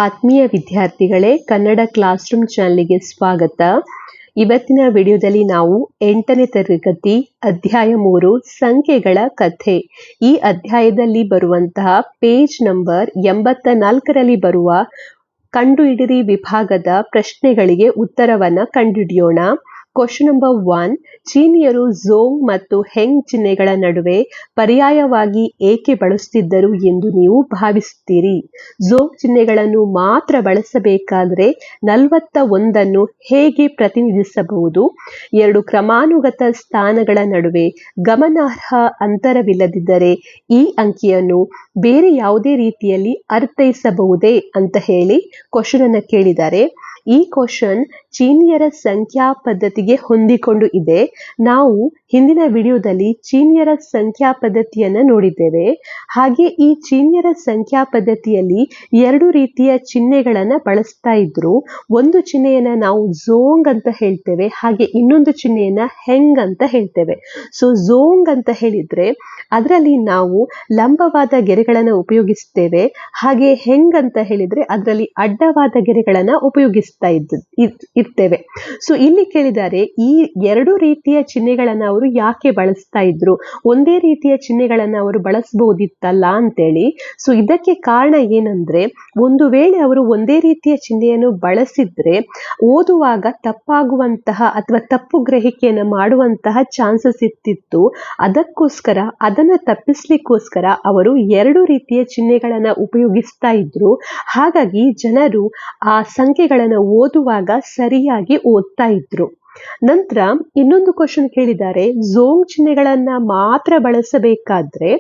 ಆತ್ಮೀಯ ವಿದ್ಯಾರ್ಥಿಗಳೇ, Kannada class room ಚಾನಲ್ಗೆ ಸ್ವಾಗತ. ಇವತ್ತಿನ ವಿಡಿಯೋದಲ್ಲಿ ನಾವು 8ನೇ ತರಗತಿ ಅಧ್ಯಾಯ 3 ಸಂಖ್ಯೆಗಳ ಕಥೆ ಈ ಅಧ್ಯಾಯದಲ್ಲಿ ಬರುವಂತಹ ಪೇಜ್ ನಂಬರ್ 84ರಲ್ಲಿ ಬರುವ ಕಂಡುಹಿಡಿಯಿರಿ ವಿಭಾಗದ ಪ್ರಶ್ನೆಗಳಿಗೆ ಉತ್ತರವನ್ನ ಕಂಡುಹಿಡಿಯೋಣ. ಕ್ವಶನ್ ನಂಬರ್ 1, ಚೀನಿಯರು ಝೋಂಗ್ ಮತ್ತು ಹೆಂಗ್ ಚಿಹ್ನೆಗಳ ನಡುವೆ ಪರ್ಯಾಯವಾಗಿ ಏಕೆ ಬಳಸುತ್ತಿದ್ದರು ಎಂದು ನೀವು ಭಾವಿಸುತ್ತೀರಿ? ಝೋಂಗ್ ಚಿಹ್ನೆಗಳನ್ನು ಮಾತ್ರ ಬಳಸಬೇಕಾದರೆ 41 ಹೇಗೆ ಪ್ರತಿನಿಧಿಸಬಹುದು? 2 ಕ್ರಮಾನುಗತ ಸ್ಥಾನಗಳ ನಡುವೆ ಗಮನಾರ್ಹ ಅಂತರವಿಲ್ಲದಿದ್ದರೆ ಈ ಅಂಕಿಯನ್ನು ಬೇರೆ ಯಾವುದೇ ರೀತಿಯಲ್ಲಿ ಅರ್ಥೈಸಬಹುದೇ ಅಂತ ಹೇಳಿ ಕ್ವಶನ್ ಅನ್ನ ಕೇಳಿದ್ದಾರೆ. ಈ ಕ್ವಶನ್ ಚೀನಿಯರ ಸಂಖ್ಯಾ ಪದ್ಧತಿಗೆ ಹೊಂದಿಕೊಂಡು ಇದೆ. ನಾವು ಹಿಂದಿನ ವಿಡಿಯೋದಲ್ಲಿ ಚೀನಿಯರ ಸಂಖ್ಯಾ ಪದ್ಧತಿಯನ್ನ ನೋಡಿದ್ದೇವೆ. ಹಾಗೆ ಈ ಚೀನಿಯರ ಸಂಖ್ಯಾ ಪದ್ಧತಿಯಲ್ಲಿ 2 ರೀತಿಯ ಚಿಹ್ನೆಗಳನ್ನ ಬಳಸ್ತಾ ಇದ್ರು. ಒಂದು ಚಿಹ್ನೆಯನ್ನ ನಾವು ಝೋಂಗ್ ಅಂತ ಹೇಳ್ತೇವೆ, ಹಾಗೆ ಇನ್ನೊಂದು ಚಿಹ್ನೆಯನ್ನ ಹೆಂಗ್ ಅಂತ ಹೇಳ್ತೇವೆ. ಸೊ ಝೋಂಗ್ ಅಂತ ಹೇಳಿದ್ರೆ ಅದರಲ್ಲಿ ನಾವು ಲಂಬವಾದ ಗೆರೆಗಳನ್ನ ಉಪಯೋಗಿಸ್ತೇವೆ, ಹಾಗೆ ಹೆಂಗ್ ಅಂತ ಹೇಳಿದ್ರೆ ಅದರಲ್ಲಿ ಅಡ್ಡವಾದ ಗೆರೆಗಳನ್ನ ಉಪಯೋಗಿಸ್ತಾ ಇರ್ತೇವೆ. ಸೊ ಇಲ್ಲಿ ಕೇಳಿದ್ದಾರೆ, ಈ 2 ರೀತಿಯ ಚಿಹ್ನೆಗಳನ್ನ ಅವರು ಯಾಕೆ ಬಳಸ್ತಾ ಇದ್ರು? ಒಂದೇ ರೀತಿಯ ಚಿಹ್ನೆಗಳನ್ನ ಅವರು ಬಳಸಬಹುದಿತ್ತಲ್ಲ ಅಂತೇಳಿ. ಸೊ ಇದಕ್ಕೆ ಕಾರಣ ಏನಂದ್ರೆ, ಒಂದು ವೇಳೆ ಅವರು ಒಂದೇ ರೀತಿಯ ಚಿಹ್ನೆಯನ್ನು ಬಳಸಿದ್ರೆ ಓದುವಾಗ ತಪ್ಪಾಗುವಂತಹ ಅಥವಾ ತಪ್ಪು ಗ್ರಹಿಕೆಯನ್ನು ಮಾಡುವಂತಹ ಚಾನ್ಸಸ್ ಇರ್ತಿತ್ತು. ಅದಕ್ಕೋಸ್ಕರ ಅದನ್ನ ತಪ್ಪಿಸ್ಲಿಕ್ಕೋಸ್ಕರ ಅವರು 2 ರೀತಿಯ ಚಿಹ್ನೆಗಳನ್ನ ಉಪಯೋಗಿಸ್ತಾ ಇದ್ರು. ಹಾಗಾಗಿ ಜನರು ಆ ಸಂಖ್ಯೆಗಳನ್ನ ಓದುವಾಗ ಸರಿಯಾಗಿ ಓದ್ತಾ ಇದ್ರು. ನಂತರ ಇನ್ನೊಂದು ಕ್ವಶನ್ ಕೇಳಿದ್ದಾರೆ, ಝೋಂಗ್ ಚಿಹ್ನೆಗಳನ್ನ ಮಾತ್ರ ಬಳಸಬೇಕಾದ್ರೆ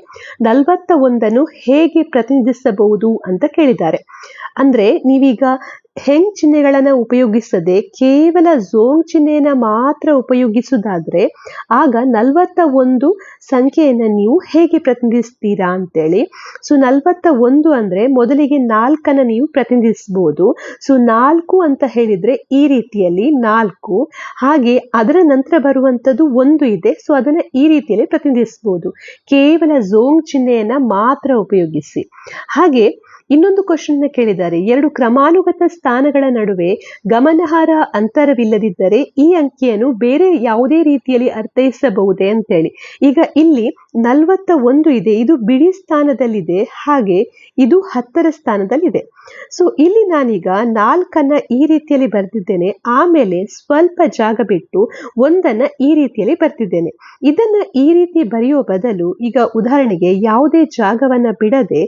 41 ಹೇಗೆ ಪ್ರತಿನಿಧಿಸಬಹುದು ಅಂತ ಕೇಳಿದ್ದಾರೆ. ಅಂದ್ರೆ ನೀವೀಗ ಹೆಂಗ್ ಚಿಹ್ನೆಗಳನ್ನ ಉಪಯೋಗಿಸದೆ ಕೇವಲ ಝೋಂಗ್ ಚಿಹ್ನೆಯನ್ನ ಮಾತ್ರ ಉಪಯೋಗಿಸುವುದಾದ್ರೆ ಆಗ 41 ಸಂಖ್ಯೆಯನ್ನ ನೀವು ಹೇಗೆ ಪ್ರತಿನಿಧಿಸ್ತೀರಾ ಅಂತೇಳಿ. ಸೊ 41 ಅಂದ್ರೆ ಮೊದಲಿಗೆ 4 ನೀವು ಪ್ರತಿನಿಧಿಸಬಹುದು. ಸೊ 4 ಅಂತ ಹೇಳಿದ್ರೆ ಈ ರೀತಿಯಲ್ಲಿ 4, ಹಾಗೆ ಅದರ ನಂತರ ಬರುವಂತದ್ದು 1 ಇದೆ. ಸೊ ಅದನ್ನ ಈ ರೀತಿಯಲ್ಲಿ ಪ್ರತಿನಿಧಿಸಬಹುದು ಕೇವಲ ಝೋಂಗ್ ಚಿಹ್ನೆಯನ್ನ ಮಾತ್ರ ಉಪಯೋಗಿಸಿ. ಹಾಗೆ ಇನ್ನೊಂದು ಕ್ವಶನ್ ಕೇಳಿದ್ದಾರೆ, 2 ಕ್ರಮಾನುಗತ ಸ್ಥಾನಗಳ ನಡುವೆ ಗಮನಾರ್ಹ ಅಂತರವಿಲ್ಲದಿದ್ದರೆ ಈ ಅಂಕಿಯನ್ನು ಬೇರೆ ಯಾವುದೇ ರೀತಿಯಲ್ಲಿ ಅರ್ಥೈಸಬಹುದೇ ಅಂತೇಳಿ. ಈಗ ಇಲ್ಲಿ 41 ಇದೆ, ಇದು ಬಿಡಿ ಸ್ಥಾನದಲ್ಲಿದೆ, ಹಾಗೆ ಇದು 10ರ ಸ್ಥಾನದಲ್ಲಿದೆ. ಸೊ ಇಲ್ಲಿ ನಾನೀಗ 4 ಈ ರೀತಿಯಲ್ಲಿ ಬರ್ತಿದ್ದೇನೆ, ಆಮೇಲೆ ಸ್ವಲ್ಪ ಜಾಗ ಬಿಟ್ಟು 1 ಈ ರೀತಿಯಲ್ಲಿ ಬರ್ತಿದ್ದೇನೆ. ಇದನ್ನ ಈ ರೀತಿ ಬರೆಯೋ ಬದಲು ಈಗ ಉದಾಹರಣೆಗೆ ಯಾವುದೇ ಜಾಗವನ್ನ ಬಿಡದೆ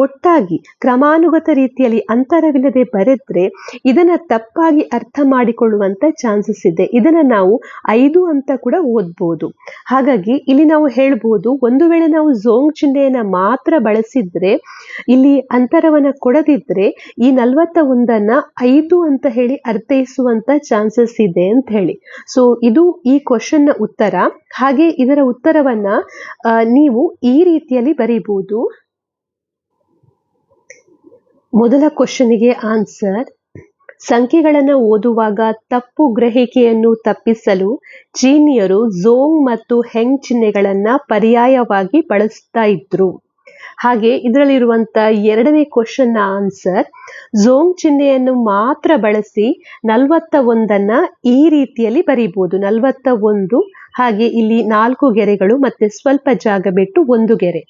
ಒಟ್ಟಾಗಿ ಕ್ರಮಾನುಗತ ರೀತಿಯಲ್ಲಿ ಅಂತರವಿಲ್ಲದೆ ಬರೆದ್ರೆ ಇದನ್ನ ತಪ್ಪಾಗಿ ಅರ್ಥ ಮಾಡಿಕೊಳ್ಳುವಂತ ಚಾನ್ಸಸ್ ಇದೆ. ಇದನ್ನ ನಾವು 5 ಅಂತ ಕೂಡ ಓದ್ಬೋದು. ಹಾಗಾಗಿ ಇಲ್ಲಿ ನಾವು ಹೇಳ್ಬೋದು, ಒಂದು ವೇಳೆ ನಾವು ಝೋಂಗ್ ಚಿಹ್ನೆಯನ್ನ ಮಾತ್ರ ಬಳಸಿದ್ರೆ, ಇಲ್ಲಿ ಅಂತರವನ್ನ ಕೊಡದಿದ್ರೆ ಈ 41 5 ಅಂತ ಹೇಳಿ ಅರ್ಥೈಸುವಂತ ಚಾನ್ಸಸ್ ಇದೆ ಅಂತ ಹೇಳಿ. ಸೊ ಇದು ಈ ಕ್ವಶನ್ ನ ಉತ್ತರ. ಹಾಗೆ ಇದರ ಉತ್ತರವನ್ನ ನೀವು ಈ ರೀತಿಯಲ್ಲಿ ಬರೀಬಹುದು. ಮೊದಲ ಕ್ವಶನ್ಗೆ ಆನ್ಸರ್, ಸಂಖ್ಯೆಗಳನ್ನು ಓದುವಾಗ ತಪ್ಪು ಗ್ರಹಿಕೆಯನ್ನು ತಪ್ಪಿಸಲು ಚೀನಿಯರು ಝೋಂಗ್ ಮತ್ತು ಹೆಂಗ್ ಚಿಹ್ನೆಗಳನ್ನ ಪರ್ಯಾಯವಾಗಿ ಬಳಸ್ತಾ ಇದ್ರು. ಹಾಗೆ ಇದರಲ್ಲಿರುವಂತ 2ನೇ ಕ್ವಶನ್ ನ ಆನ್ಸರ್, ಝೋಂಗ್ ಚಿಹ್ನೆಯನ್ನು ಮಾತ್ರ ಬಳಸಿ 41 ಈ ರೀತಿಯಲ್ಲಿ ಬರೀಬಹುದು. 41, ಹಾಗೆ ಇಲ್ಲಿ 4 ಗೆರೆಗಳು ಮತ್ತೆ ಸ್ವಲ್ಪ ಜಾಗ ಬಿಟ್ಟು 1 ಗೆರೆ.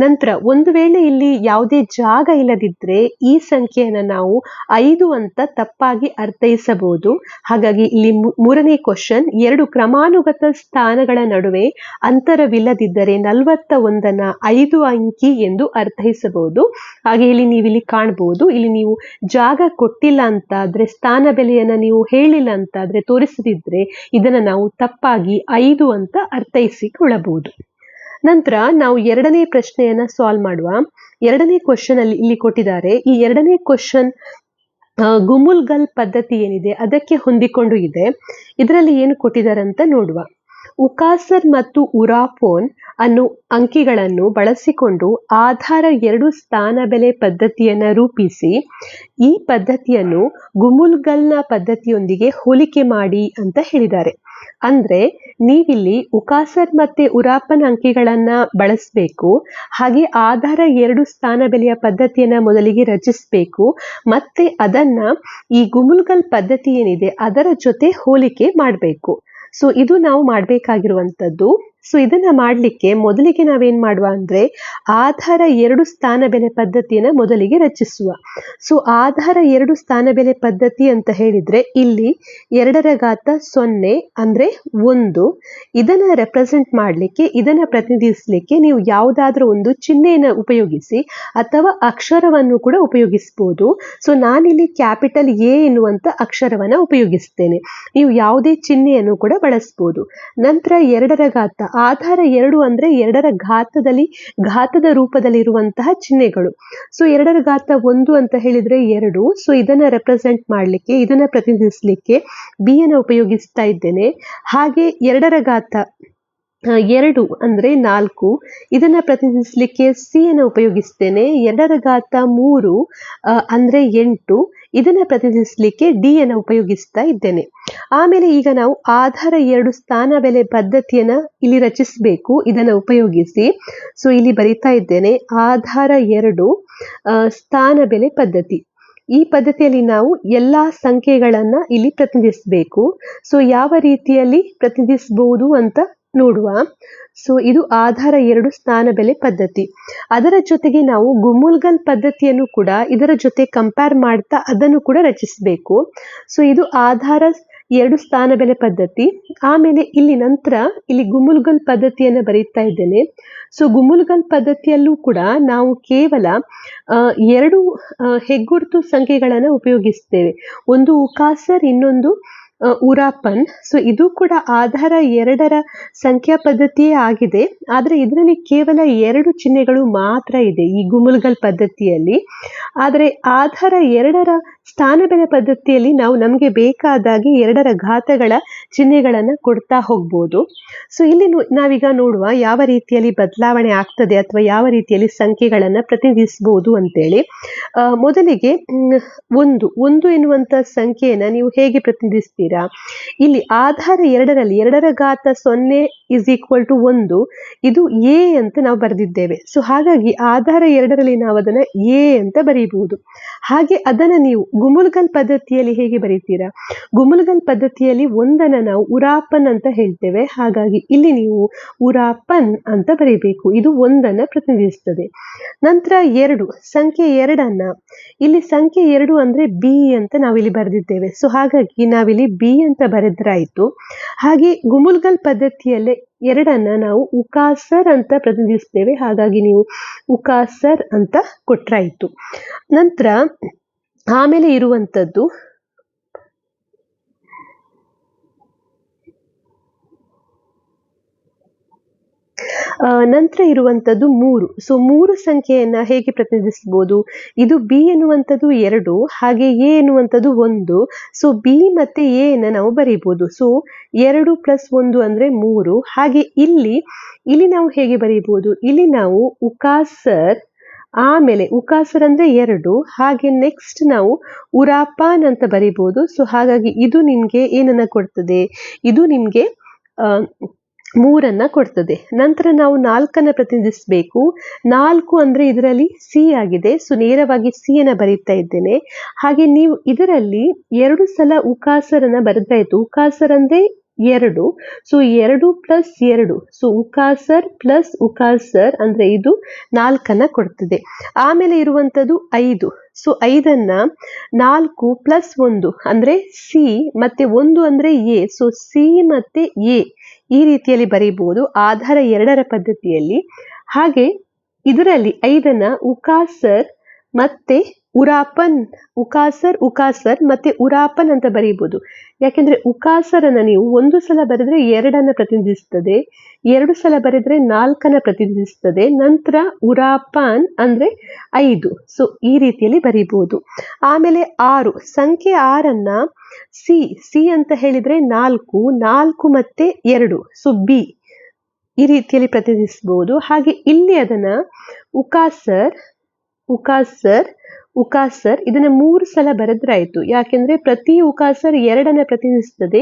ನಂತರ ಒಂದು ವೇಳೆ ಇಲ್ಲಿ ಯಾವುದೇ ಜಾಗ ಇಲ್ಲದಿದ್ರೆ ಈ ಸಂಖ್ಯೆಯನ್ನ ನಾವು 5 ಅಂತ ತಪ್ಪಾಗಿ ಅರ್ಥೈಸಬಹುದು. ಹಾಗಾಗಿ ಇಲ್ಲಿ 3ನೇ ಕ್ವಶನ್, 2 ಕ್ರಮಾನುಗತ ಸ್ಥಾನಗಳ ನಡುವೆ ಅಂತರವಿಲ್ಲದಿದ್ದರೆ 41 5 ಅಂಕಿ ಎಂದು ಅರ್ಥೈಸಬಹುದು. ಹಾಗೆ ಇಲ್ಲಿ ನೀವಿಲ್ಲಿ ಕಾಣಬಹುದು, ಇಲ್ಲಿ ನೀವು ಜಾಗ ಕೊಟ್ಟಿಲ್ಲ ಅಂತ ಆದ್ರೆ, ಸ್ಥಾನ ಬೆಲೆಯನ್ನ ನೀವು ಹೇಳಿಲ್ಲ ಅಂತ ಆದ್ರೆ, ತೋರಿಸದಿದ್ರೆ ಇದನ್ನ ನಾವು ತಪ್ಪಾಗಿ 5 ಅಂತ ಅರ್ಥೈಸಿಕೊಳ್ಳಬಹುದು. ನಂತರ ನಾವು 2ನೇ ಪ್ರಶ್ನೆಯನ್ನ ಸಾಲ್ವ್ ಮಾಡುವ. 2ನೇ ಕ್ವಶನ್ ಅಲ್ಲಿ ಇಲ್ಲಿ ಕೊಟ್ಟಿದ್ದಾರೆ. ಈ 2ನೇ ಕ್ವಶನ್ ಗುಮುಲ್ಗಲ್ ಪದ್ಧತಿ ಏನಿದೆ ಅದಕ್ಕೆ ಹೊಂದಿಕೊಂಡು ಇದೆ. ಇದರಲ್ಲಿ ಏನು ಕೊಟ್ಟಿದ್ದಾರೆ ಅಂತ ನೋಡುವ. ಉಕಾಸರ್ ಮತ್ತು ಉರಾಪೋನ್ ಅನ್ನೋ ಅಂಕಿಗಳನ್ನು ಬಳಸಿಕೊಂಡು ಆಧಾರ 2 ಸ್ಥಾನ ಬೆಲೆ ಪದ್ಧತಿಯನ್ನು ರೂಪಿಸಿ ಈ ಪದ್ಧತಿಯನ್ನು ಗುಮುಲ್ಗಲ್ನ ಪದ್ಧತಿಯೊಂದಿಗೆ ಹೋಲಿಕೆ ಮಾಡಿ ಅಂತ ಹೇಳಿದ್ದಾರೆ. ಅಂದ್ರೆ ನೀವಿಲ್ಲಿ ಉಕಾಸರ್ ಮತ್ತೆ ಉರಾಪನ್ ಅಂಕಿಗಳನ್ನ ಬಳಸಬೇಕು, ಹಾಗೆ ಆಧಾರ 2 ಸ್ಥಾನ ಬೆಲೆಯ ಪದ್ಧತಿಯನ್ನ ಮೊದಲಿಗೆ ರಚಿಸಬೇಕು, ಮತ್ತೆ ಅದನ್ನ ಈ ಗುಮುಲ್ಗಲ್ ಪದ್ಧತಿ ಏನಿದೆ ಅದರ ಜೊತೆ ಹೋಲಿಕೆ ಮಾಡಬೇಕು. ಸೊ ಇದು ನಾವು ಮಾಡಬೇಕಾಗಿರುವಂಥದ್ದು. ಸೊ ಇದನ್ನ ಮಾಡಲಿಕ್ಕೆ ಮೊದಲಿಗೆ ನಾವೇನ್ ಮಾಡುವ ಅಂದ್ರೆ ಆಧಾರ 2 ಸ್ಥಾನ ಬೆಲೆ ಪದ್ಧತಿಯನ್ನ ಮೊದಲಿಗೆ ರಚಿಸುವ. ಸೊ ಆಧಾರ 2 ಸ್ಥಾನ ಬೆಲೆ ಪದ್ಧತಿ ಅಂತ ಹೇಳಿದ್ರೆ ಇಲ್ಲಿ 2 ಘಾತ 0 ಅಂದ್ರೆ 1, ಇದನ್ನ ರೆಪ್ರೆಸೆಂಟ್ ಮಾಡಲಿಕ್ಕೆ, ಇದನ್ನ ಪ್ರತಿನಿಧಿಸಲಿಕ್ಕೆ ನೀವು ಯಾವುದಾದ್ರೂ ಒಂದು ಚಿಹ್ನೆಯನ್ನು ಉಪಯೋಗಿಸಿ ಅಥವಾ ಅಕ್ಷರವನ್ನು ಕೂಡ ಉಪಯೋಗಿಸಬಹುದು. ಸೊ ನಾನಿಲ್ಲಿ ಕ್ಯಾಪಿಟಲ್ ಎ ಎನ್ನುವಂತ ಅಕ್ಷರವನ್ನ ಉಪಯೋಗಿಸ್ತೇನೆ. ನೀವು ಯಾವುದೇ ಚಿಹ್ನೆಯನ್ನು ಕೂಡ ಬಳಸಬಹುದು. ನಂತರ 2 ಘಾತ, ಆಧಾರ 2 ಅಂದ್ರೆ 2 ಘಾತದ ರೂಪದಲ್ಲಿರುವಂತಹ ಚಿಹ್ನೆಗಳು. ಸೊ 2 ಘಾತ 1 ಅಂತ ಹೇಳಿದ್ರೆ 2. ಸೊ ಇದನ್ನ ರೆಪ್ರೆಸೆಂಟ್ ಮಾಡಲಿಕ್ಕೆ, ಇದನ್ನ ಪ್ರತಿನಿಧಿಸಲಿಕ್ಕೆ ಬಿ ಅನ್ನು ಉಪಯೋಗಿಸ್ತಾ ಇದ್ದೇನೆ. ಹಾಗೆ 2 ಘಾತ 2 ಅಂದ್ರೆ 4, ಇದನ್ನ ಪ್ರತಿನಿಧಿಸಲಿಕ್ಕೆ ಸಿ ಅನ್ನು ಉಪಯೋಗಿಸ್ತೇನೆ. 2 ಘಾತ 3 ಅಂದ್ರೆ 8, ಇದನ್ನ ಪ್ರತಿನಿಧಿಸಲಿಕ್ಕೆ ಡಿ ಅನ್ನು ಉಪಯೋಗಿಸ್ತಾ ಇದ್ದೇನೆ. ಆಮೇಲೆ ಈಗ ನಾವು ಆಧಾರ 2 ಸ್ಥಾನ ಬೆಲೆ ಪದ್ಧತಿಯನ್ನ ಇಲ್ಲಿ ರಚಿಸಬೇಕು, ಇದನ್ನ ಉಪಯೋಗಿಸಿ. ಸೊ ಇಲ್ಲಿ ಬರಿತಾ ಇದ್ದೇನೆ ಆಧಾರ 2 ಸ್ಥಾನ ಬೆಲೆ ಪದ್ಧತಿ. ಈ ಪದ್ಧತಿಯಲ್ಲಿ ನಾವು ಎಲ್ಲಾ ಸಂಖ್ಯೆಗಳನ್ನ ಇಲ್ಲಿ ಪ್ರತಿನಿಧಿಸಬೇಕು. ಸೊ ಯಾವ ರೀತಿಯಲ್ಲಿ ಪ್ರತಿನಿಧಿಸಬಹುದು ಅಂತ ನೋಡುವ. ಸೊ ಇದು ಆಧಾರ 2 ಸ್ಥಾನ ಬೆಲೆ ಪದ್ಧತಿ. ಅದರ ಜೊತೆಗೆ ನಾವು ಗುಮುಲ್ಗಲ್ ಪದ್ಧತಿಯನ್ನು ಕೂಡ ಇದರ ಜೊತೆ ಕಂಪೇರ್ ಮಾಡ್ತಾ ಅದನ್ನು ಕೂಡ ರಚಿಸಬೇಕು. ಸೊ ಇದು ಆಧಾರ 2 ಸ್ಥಾನ ಬೆಲೆ ಪದ್ಧತಿ. ಆಮೇಲೆ ಇಲ್ಲಿ ನಂತರ ಇಲ್ಲಿ ಗುಮುಲ್ಗಲ್ ಪದ್ಧತಿಯನ್ನು ಬರೀತಾ ಇದ್ದೇನೆ. ಸೊ ಗುಮುಲ್ಗಲ್ ಪದ್ಧತಿಯಲ್ಲೂ ಕೂಡ ನಾವು ಕೇವಲ 2 ಹೆಗ್ಗುರುತು ಸಂಖ್ಯೆಗಳನ್ನು ಉಪಯೋಗಿಸ್ತೇವೆ. ಒಂದು ಉಕಾಸರ್, ಇನ್ನೊಂದು ಉರಾಪನ್. ಸೊ ಇದು ಕೂಡ ಆಧಾರ 2ರ ಸಂಖ್ಯಾ ಪದ್ಧತಿಯೇ ಆಗಿದೆ, ಆದರೆ ಇದರಲ್ಲಿ ಕೇವಲ 2 ಚಿಹ್ನೆಗಳು ಮಾತ್ರ ಇದೆ ಈ ಗುಮುಲ್ಗಲ್ ಪದ್ಧತಿಯಲ್ಲಿ. ಆದರೆ ಆಧಾರ 2ರ ಸ್ಥಾನ ಬೆಲೆ ಪದ್ಧತಿಯಲ್ಲಿ ನಾವು ನಮಗೆ ಬೇಕಾದಾಗೆ 2 ಘಾತಗಳ ಚಿಹ್ನೆಗಳನ್ನು ಕೊಡ್ತಾ ಹೋಗ್ಬೋದು. ಸೊ ಇಲ್ಲಿ ನಾವೀಗ ನೋಡುವ ಯಾವ ರೀತಿಯಲ್ಲಿ ಬದಲಾವಣೆ ಆಗ್ತದೆ ಅಥವಾ ಯಾವ ರೀತಿಯಲ್ಲಿ ಸಂಖ್ಯೆಗಳನ್ನು ಪ್ರತಿನಿಧಿಸಬಹುದು ಅಂತೇಳಿ. ಮೊದಲಿಗೆ 1 ಎನ್ನುವಂತ ಸಂಖ್ಯೆಯನ್ನು ನೀವು ಹೇಗೆ ಪ್ರತಿನಿಧಿಸ್ತೀರಾ? ಇಲ್ಲಿ ಆಧಾರ 2ರಲ್ಲಿ 2 ಘಾತ 0 = 1, ಇದು ಎ ಅಂತ ನಾವು ಬರೆದಿದ್ದೇವೆ. ಸೊ ಹಾಗಾಗಿ ಆಧಾರ 2ರಲ್ಲಿ ನಾವು ಅದನ್ನ ಎ ಅಂತ ಬರೀಬಹುದು. ಹಾಗೆ ಅದನ್ನ ನೀವು ಗುಮುಲ್ಗಲ್ ಪದ್ಧತಿಯಲ್ಲಿ ಹೇಗೆ ಬರೀತೀರಾ? ಗುಮುಲ್ಗಲ್ ಪದ್ಧತಿಯಲ್ಲಿ 1ಅನ್ನ ನಾವು ಉರಾಪನ್ ಅಂತ ಹೇಳ್ತೇವೆ. ಹಾಗಾಗಿ ಇಲ್ಲಿ ನೀವು ಉರಾಪನ್ ಅಂತ ಬರೀಬೇಕು, ಇದು 1ಅನ್ನ ಪ್ರತಿನಿಧಿಸ್ತದೆ. ನಂತರ 2, ಸಂಖ್ಯೆ 2ಅನ್ನ ಇಲ್ಲಿ ಸಂಖ್ಯೆ 2 ಅಂದ್ರೆ ಬಿ ಅಂತ ನಾವಿಲ್ಲಿ ಬರೆದಿದ್ದೇವೆ. ಸೊ ಹಾಗಾಗಿ ನಾವಿಲ್ಲಿ ಬಿ ಅಂತ ಬರೆದ್ರಾಯ್ತು. ಹಾಗೆ ಗುಮುಲ್ಗಲ್ ಪದ್ಧತಿಯಲ್ಲೇ 2ಅನ್ನ ನಾವು ಉಕಾಸರ್ ಅಂತ ಪ್ರತಿನಿಧಿಸ್ತೇವೆ. ಹಾಗಾಗಿ ನೀವು ಉಕಾಸರ್ ಅಂತ ಕೊಟ್ರಾಯ್ತು. ನಂತರ ಆಮೇಲೆ ಇರುವಂತದ್ದು ನಂತರ ಇರುವಂತದ್ದು 3. ಸೊ 3 ಸಂಖ್ಯೆಯನ್ನ ಹೇಗೆ ಪ್ರತಿನಿಧಿಸಬಹುದು? ಇದು ಬಿ ಎನ್ನುವಂಥದ್ದು 2, ಹಾಗೆ ಎ ಎನ್ನುವಂಥದ್ದು 1. ಸೊ ಬಿ ಮತ್ತೆ ಎ ಅನ್ನ ನಾವು ಬರೀಬಹುದು. ಸೊ 2 + 1 ಅಂದ್ರೆ 3. ಹಾಗೆ ಇಲ್ಲಿ ನಾವು ಹೇಗೆ ಬರೀಬಹುದು? ಇಲ್ಲಿ ನಾವು ಉಕಾಸರ್, ಆಮೇಲೆ ಉಕಾಸರ್ ಅಂದ್ರೆ 2, ಹಾಗೆ ನೆಕ್ಸ್ಟ್ ನಾವು ಉರಾಪಾನ್ ಅಂತ ಬರೀಬಹುದು. ಸೊ ಹಾಗಾಗಿ ಇದು ನಿಮ್ಗೆ ಏನನ್ನ ಕೊಡ್ತದೆ? ಇದು ನಿಮ್ಗೆ 3ಅನ್ನ ಕೊಡ್ತದೆ. ನಂತರ ನಾವು 4ಅನ್ನ ಪ್ರತಿನಿಧಿಸಬೇಕು. 4 ಅಂದ್ರೆ ಇದರಲ್ಲಿ ಸಿ ಆಗಿದೆ. ಸೊ ನೇರವಾಗಿ ಸಿ ಅನ್ನ ಬರೀತಾ ಇದ್ದೇನೆ. ಹಾಗೆ ನೀವು ಇದರಲ್ಲಿ 2 ಸಲ ಉಕಾಸರನ್ನ ಬರೆದಾಯ್ತು. ಉಕಾಸರ್ ಅಂದ್ರೆ 2. ಸೊ 2 + 2, ಸೊ ಉಕಾಸರ್ ಪ್ಲಸ್ ಉಕಾಸರ್ ಅಂದ್ರೆ ಇದು 4ಅನ್ನ ಕೊಡ್ತದೆ. ಆಮೇಲೆ ಇರುವಂತದ್ದು 5. ಸೊ 5ಅನ್ನ 4 + 1 ಅಂದ್ರೆ ಸಿ, ಮತ್ತೆ 1 ಅಂದ್ರೆ ಎ. ಸೊ ಸಿ ಮತ್ತೆ ಎ ಈ ರೀತಿಯಲ್ಲಿ ಬರೀಬಹುದು ಆಧಾರ 2ರ ಪದ್ಧತಿಯಲ್ಲಿ. ಹಾಗೆ ಇದರಲ್ಲಿ 5ಅನ್ನ ಉಕಾಸರ್ ಮತ್ತೆ ಉರಾಪನ್, ಉಕಾಸರ್, ಉಕಾಸರ್ ಮತ್ತೆ ಉರಾಪನ್ ಅಂತ ಬರೀಬಹುದು. ಯಾಕೆಂದ್ರೆ ಉಕಾಸರನ್ನ ನೀವು ಒಂದು ಸಲ ಬರೆದ್ರೆ 2 ಪ್ರತಿನಿಧಿಸ್ತದೆ, 2 ಸಲ ಬರೆದ್ರೆ 4 ಪ್ರತಿನಿಧಿಸ್ತದೆ. ನಂತರ ಉರಾಪನ್ ಅಂದ್ರೆ 5. ಸೊ ಈ ರೀತಿಯಲ್ಲಿ ಬರೀಬಹುದು. ಆಮೇಲೆ 6, ಸಂಖ್ಯೆ 6 ಸಿ ಅಂತ ಹೇಳಿದ್ರೆ 4 ಮತ್ತೆ 2, ಸೊ ಬಿ, ಈ ರೀತಿಯಲ್ಲಿ ಪ್ರತಿನಿಧಿಸಬಹುದು. ಹಾಗೆ ಇಲ್ಲಿ ಅದನ್ನ ಉಕಾಸರ್, ಉಕಾಸರ್, ಉಕಾಸರ್ ಇದನ್ನ 3 ಸಲ ಬರೆದ್ರಾಯ್ತು. ಯಾಕೆಂದ್ರೆ ಪ್ರತಿ ಉಕಾಸರ್ 2 ಪ್ರತಿನಿಧಿಸ್ತದೆ.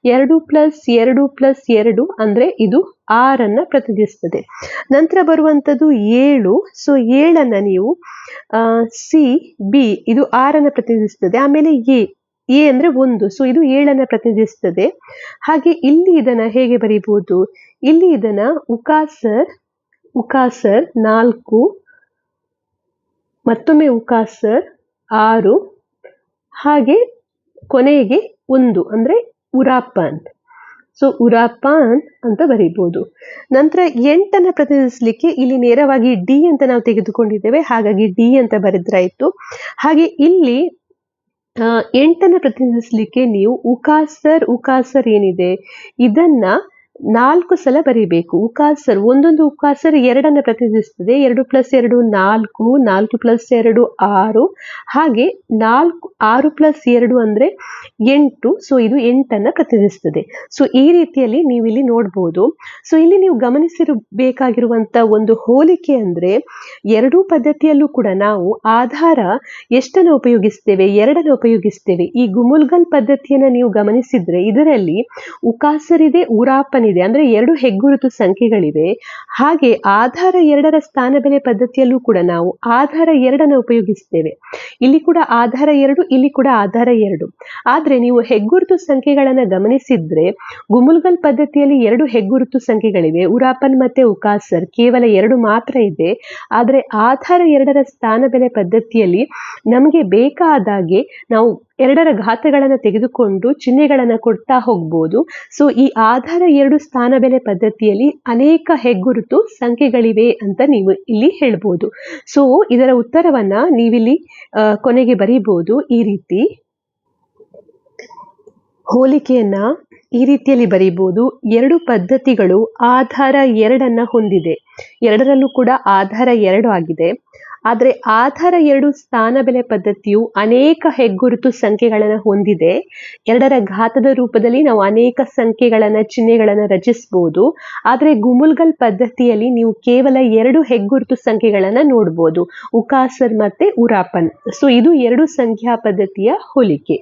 2 + 2 + 2 ಅಂದ್ರೆ ಇದು 6 ಪ್ರತಿನಿಧಿಸ್ತದೆ. ನಂತರ ಬರುವಂತದ್ದು 7. ಸೊ 7 ನೀವು ಸಿ, ಬಿ ಇದು 6 ಪ್ರತಿನಿಧಿಸ್ತದೆ. ಆಮೇಲೆ ಎ ಅಂದ್ರೆ 1, ಸೊ ಇದು 7 ಪ್ರತಿನಿಧಿಸ್ತದೆ. ಹಾಗೆ ಇಲ್ಲಿ ಇದನ್ನ ಹೇಗೆ ಬರೀಬಹುದು? ಇಲ್ಲಿ ಇದನ್ನ ಉಕಾಸರ್, ಉಕಾಸರ್ 4, ಮತ್ತೊಮ್ಮೆ ಉಕಾಸರ್ 6, ಹಾಗೆ ಕೊನೆಗೆ 1 ಅಂದ್ರೆ ಉರಾಪನ್. ಸೊ ಉರಾಪನ್ ಅಂತ ಬರೀಬಹುದು. ನಂತರ 8 ಪ್ರತಿನಿಧಿಸಲಿಕ್ಕೆ ಇಲ್ಲಿ ನೇರವಾಗಿ ಡಿ ಅಂತ ನಾವು ತೆಗೆದುಕೊಂಡಿದ್ದೇವೆ, ಹಾಗಾಗಿ ಡಿ ಅಂತ ಬರೆದ್ರಾಯ್ತು. ಹಾಗೆ ಇಲ್ಲಿ 8 ಪ್ರತಿನಿಧಿಸಲಿಕ್ಕೆ ನೀವು ಉಕಾಸರ್, ಉಕಾಸರ್ ಏನಿದೆ ಇದನ್ನ 4 ಸಲ ಬರೀಬೇಕು. ಉಕಾಸರ್, ಒಂದೊಂದು ಉಕಾಸರ್ 2 ಪ್ರತಿನಿಧಿಸ್ತದೆ. 2 + 2 4, 4 + 2 6, ಹಾಗೆ 6 + 2 ಅಂದ್ರೆ 8. ಸೊ ಇದು 8 ಪ್ರತಿನಿಧಿಸ್ತದೆ. ಸೊ ಈ ರೀತಿಯಲ್ಲಿ ನೀವು ಇಲ್ಲಿ ನೋಡ್ಬೋದು. ಸೊ ಇಲ್ಲಿ ನೀವು ಗಮನಿಸಿರಬೇಕಾಗಿರುವಂತ ಒಂದು ಹೋಲಿಕೆ ಅಂದ್ರೆ, ಎರಡೂ ಪದ್ಧತಿಯಲ್ಲೂ ಕೂಡ ನಾವು ಆಧಾರ ಎಷ್ಟನ್ನು ಉಪಯೋಗಿಸ್ತೇವೆ? 2 ಉಪಯೋಗಿಸ್ತೇವೆ. ಈ ಗುಮುಲ್ಗಲ್ ಪದ್ಧತಿಯನ್ನ ನೀವು ಗಮನಿಸಿದ್ರೆ ಇದರಲ್ಲಿ ಉಕಾಸರ್ ಇದೆ, ಉರಾಪನ್ ಇದೆ, ಅಂದ್ರೆ 2 ಹೆಗ್ಗುರುತು ಸಂಖ್ಯೆಗಳಿವೆ. ಹಾಗೆ ಆಧಾರ 2ರ ಸ್ಥಾನ ಬೆಲೆ ಪದ್ಧತಿಯಲ್ಲೂ ಕೂಡ ನಾವು ಆಧಾರ 2 ಉಪಯೋಗಿಸ್ತೇವೆ. ಇಲ್ಲಿ ಕೂಡ ಆಧಾರ 2, ಇಲ್ಲಿ ಕೂಡ ಆಧಾರ 2. ಆದ್ರೆ ನೀವು ಹೆಗ್ಗುರುತು ಸಂಖ್ಯೆಗಳನ್ನ ಗಮನಿಸಿದ್ರೆ ಗುಮುಲ್ಗಲ್ ಪದ್ಧತಿಯಲ್ಲಿ 2 ಹೆಗ್ಗುರುತು ಸಂಖ್ಯೆಗಳಿವೆ, ಉರಾಪನ್ ಮತ್ತೆ ಉಕಾಸರ್ ಕೇವಲ 2 ಮಾತ್ರ ಇದೆ. ಆದ್ರೆ ಆಧಾರ 2ರ ಸ್ಥಾನ ಬೆಲೆ ಪದ್ಧತಿಯಲ್ಲಿ ನಮಗೆ ಬೇಕಾದಾಗೆ ನಾವು 2ರ ಘಾತಗಳನ್ನು ತೆಗೆದುಕೊಂಡು ಚಿಹ್ನೆಗಳನ್ನ ಕೊಡ್ತಾ ಹೋಗ್ಬೋದು. ಸೊ ಈ ಆಧಾರ 2 ಸ್ಥಾನ ಬೆಲೆ ಪದ್ಧತಿಯಲ್ಲಿ ಅನೇಕ ಹೆಗ್ಗುರುತು ಸಂಖ್ಯೆಗಳಿವೆ ಅಂತ ನೀವು ಇಲ್ಲಿ ಹೇಳ್ಬೋದು. ಸೊ ಇದರ ಉತ್ತರವನ್ನ ನೀವಿಲ್ಲಿ ಕೊನೆಗೆ ಬರೀಬಹುದು. ಈ ರೀತಿ ಹೋಲಿಕೆಯನ್ನ ಈ ರೀತಿಯಲ್ಲಿ ಬರೀಬಹುದು. 2 ಪದ್ಧತಿಗಳು ಆಧಾರ 2 ಹೊಂದಿದೆ. 2ರಲ್ಲೂ ಕೂಡ ಆಧಾರ 2 ಆಗಿದೆ. ಆದ್ರೆ ಆಧಾರ 2 ಸ್ಥಾನ ಬೆಲೆ ಪದ್ಧತಿಯು ಅನೇಕ ಹೆಗ್ಗುರುತು ಸಂಖ್ಯೆಗಳನ್ನು ಹೊಂದಿದೆ. 2ರ ಘಾತದ ರೂಪದಲ್ಲಿ ನಾವು ಅನೇಕ ಸಂಖ್ಯೆಗಳನ್ನ, ಚಿಹ್ನೆಗಳನ್ನ ರಚಿಸಬಹುದು. ಆದ್ರೆ ಗುಮುಲ್ಗಲ್ ಪದ್ಧತಿಯಲ್ಲಿ ನೀವು ಕೇವಲ 2 ಹೆಗ್ಗುರುತು ಸಂಖ್ಯೆಗಳನ್ನ ನೋಡ್ಬೋದು, ಉಕಾಸರ್ ಮತ್ತೆ ಉರಾಪನ್. ಸೊ ಇದು 2 ಸಂಖ್ಯಾ ಪದ್ಧತಿಯ ಹೋಲಿಕೆ.